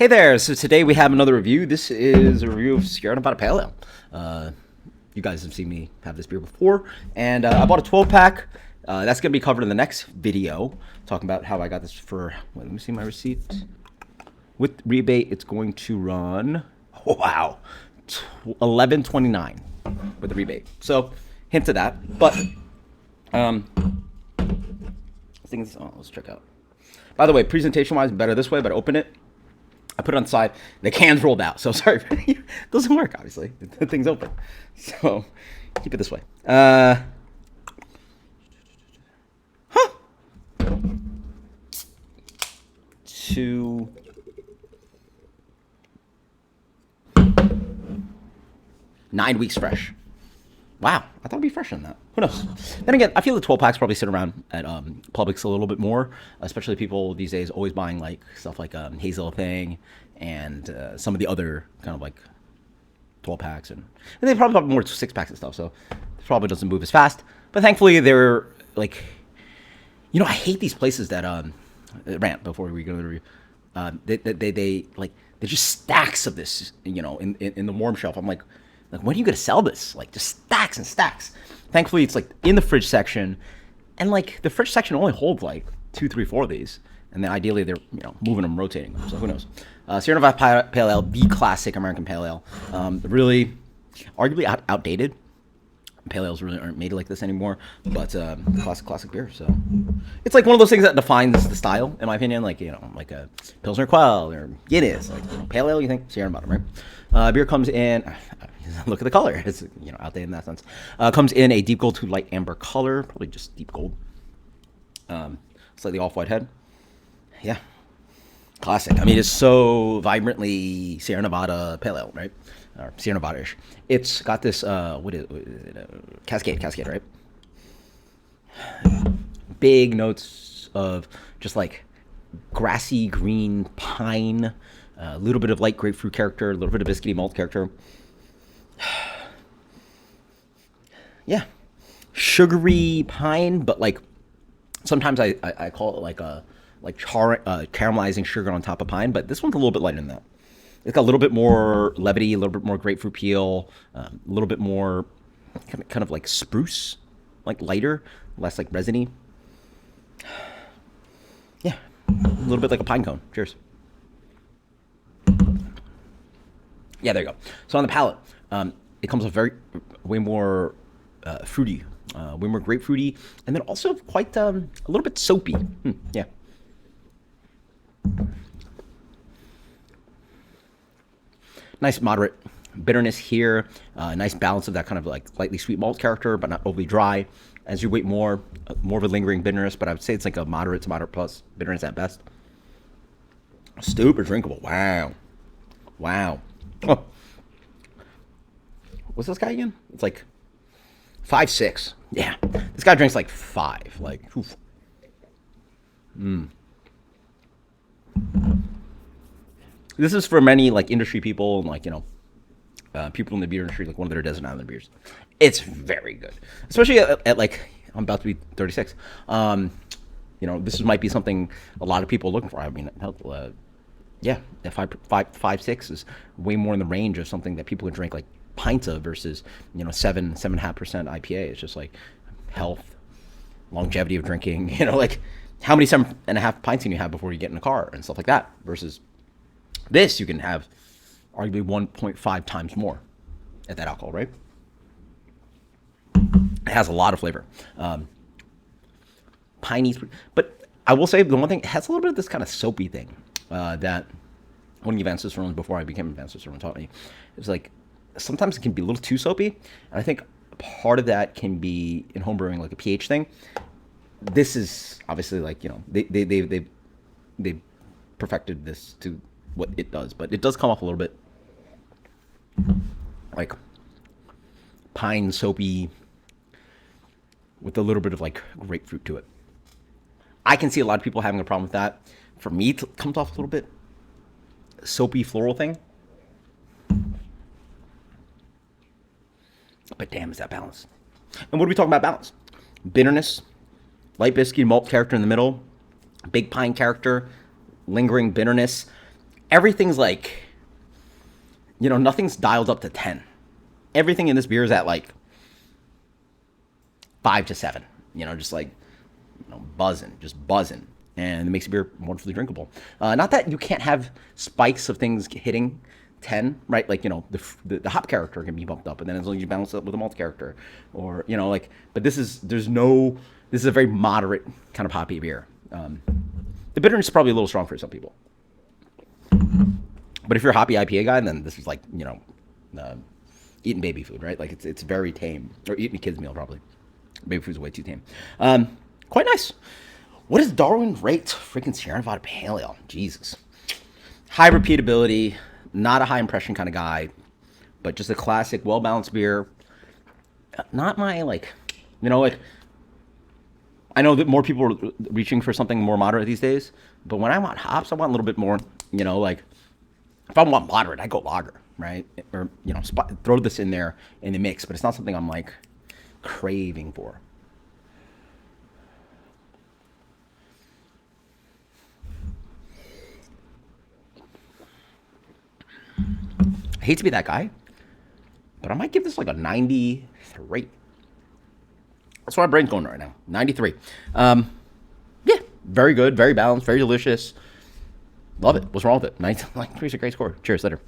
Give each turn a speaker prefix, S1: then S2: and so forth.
S1: Hey there, so today we have another review. This is a review of Sierra Nevada Pale Ale. You guys have seen me have this beer before, and I bought a 12-pack. That's going to be covered in the next video, talking about how I got this for, wait, let me see my receipt. With rebate, it's going to run, oh, wow, $11.29 with the rebate. So, hint of that, but, I think it's, oh, let's check out. By the way, presentation-wise, better this way, but open it. I put it on the side. The can's rolled out. So sorry. It doesn't work, obviously. The thing's open. So keep it this way. Huh. 9 weeks fresh. Wow, I thought it'd be fresher than that. Who knows? Then again, I feel the 12 packs probably sit around at Publix a little bit more, especially people these days always buying like stuff like Hazel Thing and some of the other kind of like 12 packs, and they probably have more 6 packs and stuff. So it probably doesn't move as fast. But thankfully, they're like, I hate these places that rant before we go to the review. They like they're just stacks of this, in the warm shelf. I'm like, when are you gonna sell this? Like, just stacks and stacks. Thankfully, it's like in the fridge section, and like the fridge section only holds like 2, 3, 4 of these, and then ideally they're moving them, rotating them. So who knows? Sierra Nevada Pale Ale, the classic American Pale Ale, really, arguably outdated. Pale ales really aren't made like this anymore, but classic beer. So it's like one of those things that defines the style, in my opinion. Like like a Pilsner Quell or Guinness. Like pale ale, you think Sierra Nevada, right? Beer comes in. Look at the color. It's outdated in that sense. Comes in a deep gold to light amber color, probably just deep gold. Slightly off-white head. Yeah, classic. I mean, it's so vibrantly Sierra Nevada Pale Ale, right? Or Sierra Nevada-ish. It's got this what is it? Cascade, right? Big notes of just like grassy green pine, a little bit of light grapefruit character, a little bit of biscuity malt character. Yeah, sugary pine, but like sometimes I call it like caramelizing sugar on top of pine, but this one's a little bit lighter than that. It's got a little bit more levity, a little bit more grapefruit peel, a little bit more kind of like spruce, like lighter, less like resiny. Yeah, a little bit like a pine cone. Cheers. Yeah, there you go. So on the palate, it comes with way more fruity, way more grapefruity, and then also quite a little bit soapy. Yeah. Nice moderate bitterness here. Nice balance of that kind of like lightly sweet malt character, but not overly dry. As you wait more of a lingering bitterness, but I would say it's like a moderate to moderate plus bitterness at best. Super drinkable. Wow. Oh. What's this guy again? It's like 5'6". Yeah. This guy drinks like 5. Like, oof. This is for many like industry people and like people in the beer industry, like one of their Desert Island beers. It's very good, especially at like I'm about to be 36. This might be something a lot of people are looking for. I mean, yeah, 5.6 is way more in the range of something that people can drink like pints of versus 7.5% IPA. It's just like health, longevity of drinking. Like how many 7.5 pints can you have before you get in a car and stuff like that versus this, you can have arguably 1.5 times more at that alcohol, right? It has a lot of flavor. Piney, but I will say the one thing, it has a little bit of this kind of soapy thing that one of the advanced cicerones before I became an advanced cicerone taught me. It was like, sometimes it can be a little too soapy. And I think part of that can be in homebrewing, like a pH thing. This is obviously like, they perfected this to what it does, but it does come off a little bit like pine soapy with a little bit of like grapefruit to it. I can see a lot of people having a problem with that. For me, it comes off a little bit soapy floral thing, but damn, is that balance. And what are we talking about balance? Bitterness, light biscuit malt character in the middle, big pine character, lingering bitterness. everything's like, nothing's dialed up to 10. Everything in this beer is at like 5 to 7. Just like buzzing, just buzzing, and it makes the beer wonderfully drinkable. Not that you can't have spikes of things hitting 10, right? Like the hop character can be bumped up, and then as long as you balance it up with a malt character, or but this is a very moderate kind of hoppy beer. The bitterness is probably a little strong for some people, but if you're a hoppy IPA guy, then this is like eating baby food, right? Like it's very tame, or eating a kid's meal probably. Baby food's way too tame. Quite nice. What does Darwin rate freaking Sierra Nevada Pale Ale? Jesus. High repeatability, not a high impression kind of guy, but just a classic, well-balanced beer. Not my, I know that more people are reaching for something more moderate these days, but when I want hops, I want a little bit more, if I want moderate, I go lager, right? Or, throw this in there in the mix, but it's not something I'm like craving for. I hate to be that guy, but I might give this like a 93. That's where my brain's going right now. 93. Yeah, very good, very balanced, very delicious. Love it. What's wrong with it? 93 is a great score. Cheers, later.